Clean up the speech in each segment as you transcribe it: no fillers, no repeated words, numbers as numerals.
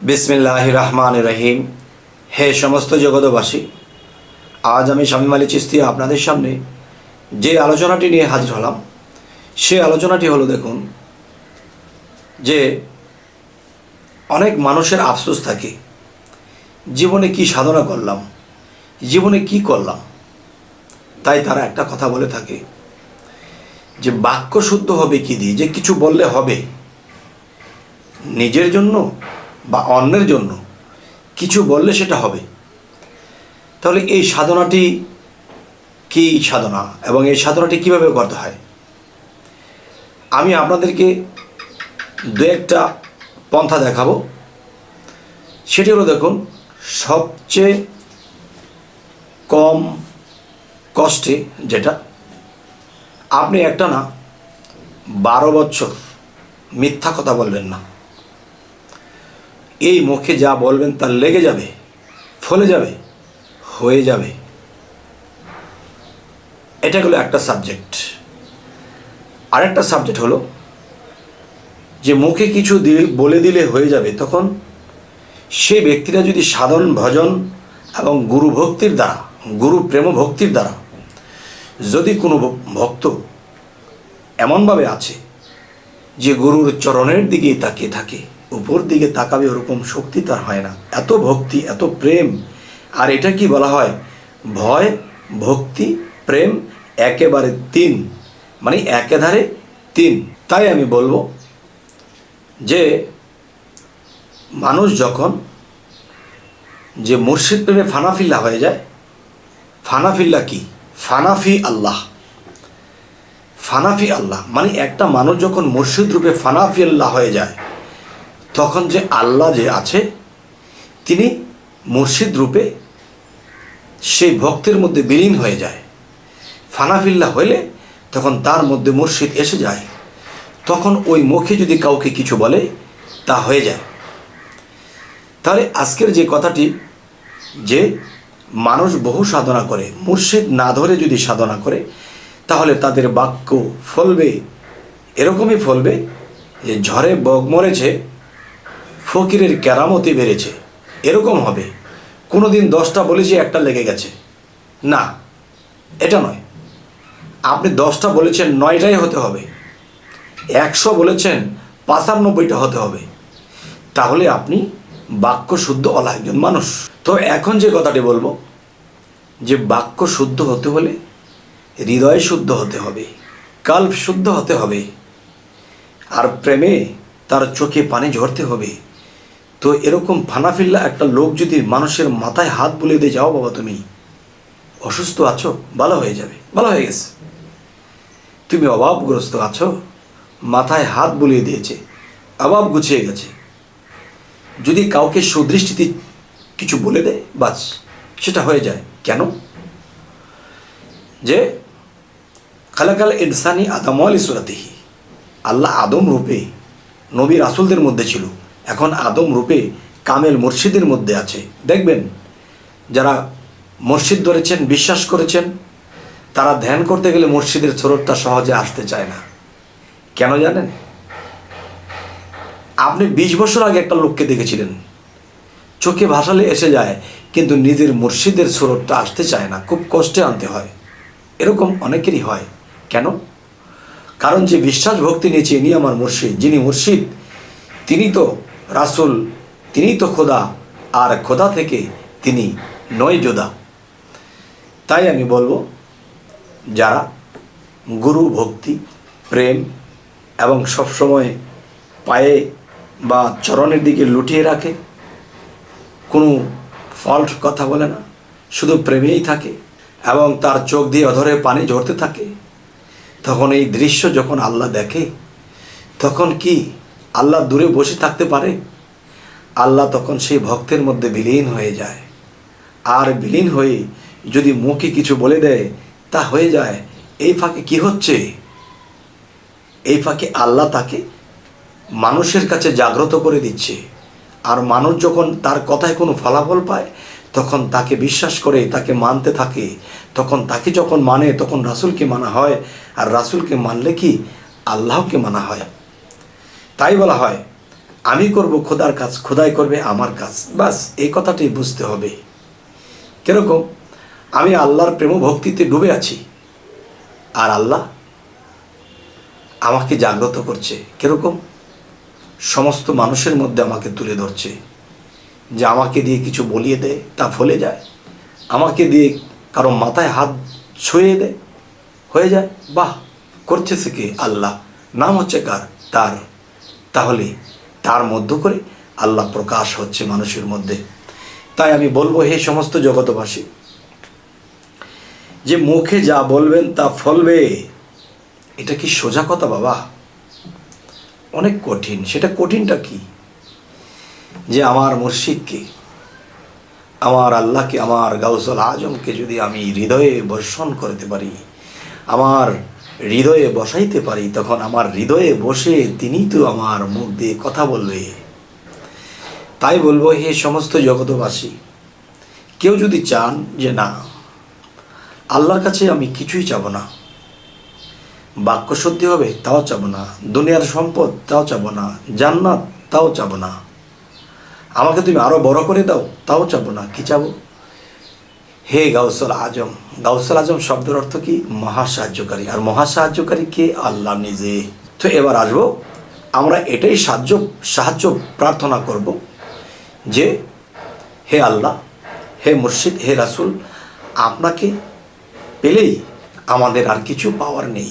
বিসমিল্লাহির রহমানির রহিম। হে সমস্ত জগতবাসী, আজ আমি শামীম আলী চিশতি আপনাদের সামনে যে আলোচনাটি নিয়ে হাজির হলাম, সে আলোচনাটি হলো, দেখুন, যে অনেক মানুষের আফসোস থাকে, জীবনে কি সাধনা করলাম, জীবনে কি করলাম। তাই তারা একটা কথা বলে থাকে যে বাক্য শুদ্ধ হবে কি দিয়ে, যে কিছু বললে হবে, নিজের জন্য বা অন্যের জন্য কিছু বললে সেটা হবে। তাহলে এই সাধনাটি কি সাধনা এবং এই সাধনাটি কিভাবে করতে হয়, আমি আপনাদেরকে দু একটা পন্থা দেখাবো। সেটি হলো, দেখুন, সবচেয়ে কম কষ্টে যেটা, আপনি একটা না 12 বছর মিথ্যা কথা বলবেন না। এই মুখে যা বলবেন তা লেগে যাবে, ফলে যাবে, হয়ে যাবে। এটা হলো একটা সাবজেক্ট। আরেকটা সাবজেক্ট হলো যে মুখে কিছু বলে দিলে হয়ে যাবে, তখন সেই ব্যক্তিরা যদি সাধন ভজন এবং গুরু ভক্তির দ্বারা, গুরু প্রেম ভক্তির দ্বারা যদি কোনো ভক্ত এমনভাবে আছে যে গুরুর চরণের দিকেই তাকিয়ে থাকে, উপর দিকে তাকাবে ওরকম শক্তি তার হয় না, এত ভক্তি, এত প্রেম। আর এটা কি বলা হয়, ভয়, ভক্তি, প্রেম একেবারে 3, মানে একেধারে 3। তাই আমি বলবো যে মানুষ যখন যে মুর্শিদ প্রেমে ফানাফিল্লা হয়ে যায়, ফানাফিল্লা কি, ফানাফি আল্লাহ, ফানাফি আল্লাহ মানে একটা মানুষ যখন মুর্শিদ রূপে ফানাফি আল্লাহ হয়ে যায়, তখন যে আল্লাহ যে আছে তিনি মুর্শিদ রূপে সেই ভক্তের মধ্যে বিলীন হয়ে যায়। ফানাফিল্লাহ হইলে তখন তার মধ্যে মুর্শিদ এসে যায়, তখন ওই মুখে যদি কাউকে কিছু বলে তা হয়ে যায়। তাহলে আজকের যে কথাটি, যে মানুষ বহু সাধনা করে, মুর্শিদ না ধরে যদি সাধনা করে, তাহলে তাদের বাক্য ফলবে, এরকমই ফলবে যে ঝড়ে বগ মরেছে, ফকিরের কেরামতি বেড়েছে, এরকম হবে। কোনো দিন 10টা বলেছি, একটা লেগে গেছে, না, এটা নয়। আপনি 10টা বলেছেন, 9টাই হতে হবে। 100 বলেছেন, 95টা হতে হবে। তাহলে আপনি বাক্য শুদ্ধ ওলা একজন মানুষ। তো এখন যে কথাটি বলবো, যে বাক্য শুদ্ধ হতে হলে হৃদয় শুদ্ধ হতে হবে, কল্প শুদ্ধ হতে হবে, আর প্রেমে তার চোখে পানি ঝরতে হবে। তো এরকম ফানাফিল্লা একটা লোক যদি মানুষের মাথায় হাত বুলিয়ে দিয়ে, যাও বাবা তুমি অসুস্থ আছো, ভালো হয়ে যাবে, ভালো হয়ে গেছে। তুমি অভাবগ্রস্ত আছো, মাথায় হাত বুলিয়ে দিয়েছে, অভাব গুছিয়ে গেছে। যদি কাউকে সুদৃষ্টিতে কিছু বলে দেয়, বাস সেটা হয়ে যায়। কেন? যে খালাকাল ইনসানি আদম আলী সুরাতিহি, আল্লাহ আদম রূপে নবী রাসূলদের মধ্যে ছিল, এখন আদম রূপে কামেল মুর্শিদের মধ্যে আছে। দেখবেন যারা মুর্শিদ ধরেছেন, বিশ্বাস করেছেন, তারা ধ্যান করতে গেলে মুর্শিদের সুরতটা সহজে আসতে চায় না। কেন জানেন? আপনি 20 বছর আগে একটা লোককে দেখেছিলেন, চোখে ভাসালে এসে যায়, কিন্তু নিজের মুর্শিদের সুরতটা আসতে চায় না, খুব কষ্টে আনতে হয়। এরকম অনেকেরই হয়। কেন? কারণ যে বিশ্বাস ভক্তি নিয়েছে, ইনি আমার মুর্শিদ, যিনি মুর্শিদ তিনি তো রাসূল, তিনি তো খোদা, আর খোদা থেকে তিনি নয় জোদা। তাই আমি বলবো, যারা গুরু ভক্তি, প্রেম এবং সবসময় পায়ে বা চরণের দিকে লুটিয়ে রাখে, কোনো ফল্ট কথা বলে না, শুধু প্রেমেই থাকে, এবং তার চোখ দিয়ে অধরে পানি ঝরতে থাকে, তখন এই দৃশ্য যখন আল্লাহ দেখে, তখন কি আল্লাহ দূরে বসে থাকতে পারে? আল্লাহ তখন সেই ভক্তের মধ্যে বিলীন হয়ে যায়। আর বিলীন হয়ে যদি মুখে কিছু বলে দেয়, তা হয়ে যায়। এই ফাঁকে কি হচ্ছে? এই ফাঁকে আল্লাহ তাকে মানুষের কাছে জাগ্রত করে দিচ্ছে। আর মানুষ যখন তার কথায় কোনো ফলাফল পায়, তখন তাকে বিশ্বাস করে, তাকে মানতে থাকে। তখন তাকে যখন মানে, তখন রাসূলকে মানা হয়, আর রাসূলকে মানলে কি আল্লাহকে মানা হয়। তাই বলা হয়, আমি করব খোদার কাজ, খোদাই করবে আমার কাজ, বাস এই কথাটাই বুঝতে হবে। কিরকম? আমি আল্লাহর প্রেম ভক্তিতে ডুবে আছি, আর আল্লাহ আমাকে জাগ্রত করছে। কিরকম? সমস্ত মানুষের মধ্যে আমাকে তুলে ধরছে, যে আমাকে দিয়ে কিছু বলিয়ে দেয় তা ফলে যায়, আমাকে দিয়ে কারো মাথায় হাত ছুঁয়ে দেয়, হয়ে যায়। বাহ, করছে কে? আল্লাহ। নাম হচ্ছে কার? তার। তাহলে তার মধ্য করে আল্লাহ প্রকাশ হচ্ছে মানুষের মধ্যে। তাই আমি বলবো, হে সমস্ত জগতবাসী, যে মুখে যা বলবেন তা ফলবে, এটা কি সোজা কথা বাবা? অনেক কঠিন। সেটা কঠিনটা কি? যে আমার মুর্শিদকে, আমার আল্লাহকে, আমার গাউসুল আজমকে যদি আমি হৃদয়ে বর্ষণ করতে পারি, আমার হৃদয়ে বসাইতে পারি, তখন আমার হৃদয়ে বসে তিনি তো আমার মুখ দিয়ে কথা বলবে। তাই বলবো, হে সমস্ত জগতবাসী, কেউ যদি চান যে না, আল্লাহর কাছে আমি কিছুই চাবো না, বাক্য সত্যি হবে তাও চাবো না, দুনিয়ার সম্পদ তাও চাবো না, জান্নাত তাও চাবো না, আমাকে তুমি আরো বড় করে দাও তাও চাবো না, কি চাবো? হে গাউসুল আজম। গাউসুল আজম শব্দের অর্থ কি? মহাসাহায্যকারী। আর মহাসাহায্যকারী কে? আল্লাহ নিজে। তো এবার আসবো, আমরা এটাই সাহায্য প্রার্থনা করব যে হে আল্লাহ, হে মুর্শিদ, হে রাসূল, আপনাকে পেলেই আমাদের আর কিছু পাওয়ার নেই।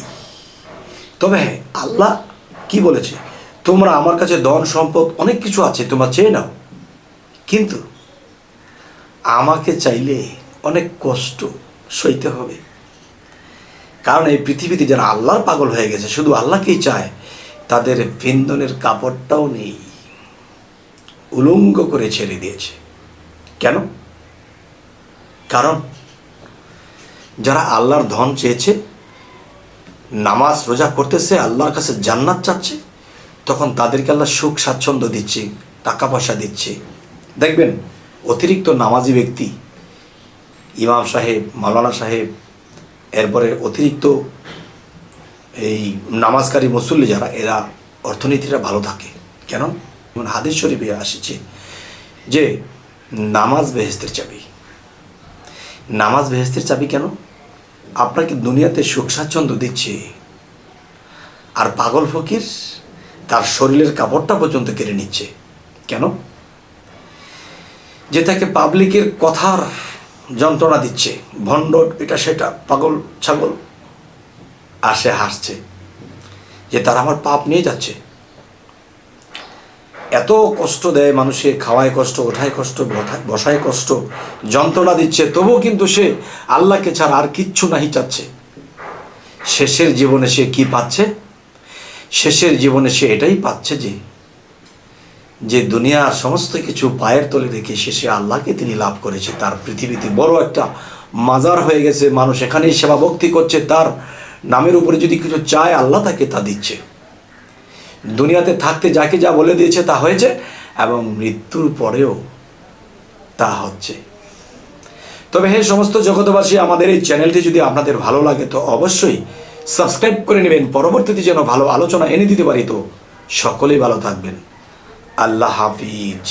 তবে হ্যাঁ, আল্লাহ কি বলেছে? তোমরা আমার কাছে ধন সম্পদ অনেক কিছু আছে, তোমরা চেয়ে নাও, কিন্তু আমাকে চাইলে অনেক কষ্ট সইতে হবে। কারণ এই পৃথিবীতে যারা আল্লাহর পাগল হয়ে গেছে, শুধু আল্লাহকেই চায়, তাদের বিন্দনের কাপড়টাও নেই, উলঙ্গ করে ছেড়ে দিয়েছে। কেন? কারণ যারা আল্লাহর ধন চেয়েছে, নামাজ রোজা করতেছে, আল্লাহর কাছে জান্নাত চাচ্ছে, তখন তাদেরকে আল্লাহ সুখ স্বাচ্ছন্দ্য দিচ্ছে, টাকা পয়সা দিচ্ছে। দেখবেন অতিরিক্ত নামাজি ব্যক্তি, ইমাম সাহেব, মাওলানা সাহেব, এরপরে অতিরিক্ত এই নামাজকারী মুসল্লি যারা, এরা অর্থনীতিটা ভালো থাকে। কেন? যেমন হাদিস শরীফে আসছে যে নামাজ বেহেশতের চাবি। নামাজ বেহেশতের চাবি কেন? আপনাকে দুনিয়াতে সুখ স্বাচ্ছন্দ্য দিচ্ছে, আর পাগল ফকির তার শরীরের কাপড়টা পর্যন্ত কেড়ে নিচ্ছে। কেন? যে তাকে পাবলিকের কথার যন্ত্রণা দিচ্ছে, ভণ্ড, এটা সেটা, পাগল ছাগল, আর সে হাসছে যে তারা আমার পাপ নিয়ে যাচ্ছে। এত কষ্ট দেয় মানুষে, খাওয়ায় কষ্ট, ওঠায় কষ্ট, বসায় কষ্ট, যন্ত্রণা দিচ্ছে, তবুও কিন্তু সে আল্লাহকে ছাড়া আর কিচ্ছু নাহি চাচ্ছে। শেষের জীবনে সে কি পাচ্ছে? শেষের জীবনে সে এটাই পাচ্ছে যে দুনিয়ার সমস্ত কিছু পায়ের তলে রেখে শেষে আল্লাহকে তিনি লাভ করেছে। তার পৃথিবীতে বড় একটা মাজার হয়ে গেছে, মানুষ এখানেই সেবা ভক্তি করছে, তার নামের উপরে যদি কিছু চায় আল্লাহ তাকে তা দিচ্ছে। দুনিয়াতে থাকতে যাকে যা বলে দিয়েছে তা হয়েছে, এবং মৃত্যুর পরেও তা হচ্ছে। তবে হে সমস্ত জগতবাসী, আমাদের এই চ্যানেলটি যদি আপনাদের ভালো লাগে তো অবশ্যই সাবস্ক্রাইব করে নেবেন, পরবর্তীতে যেন ভালো আলোচনা এনে দিতে পারি। তো সকলেই ভালো থাকবেন। আল্লাহ হাফিজ।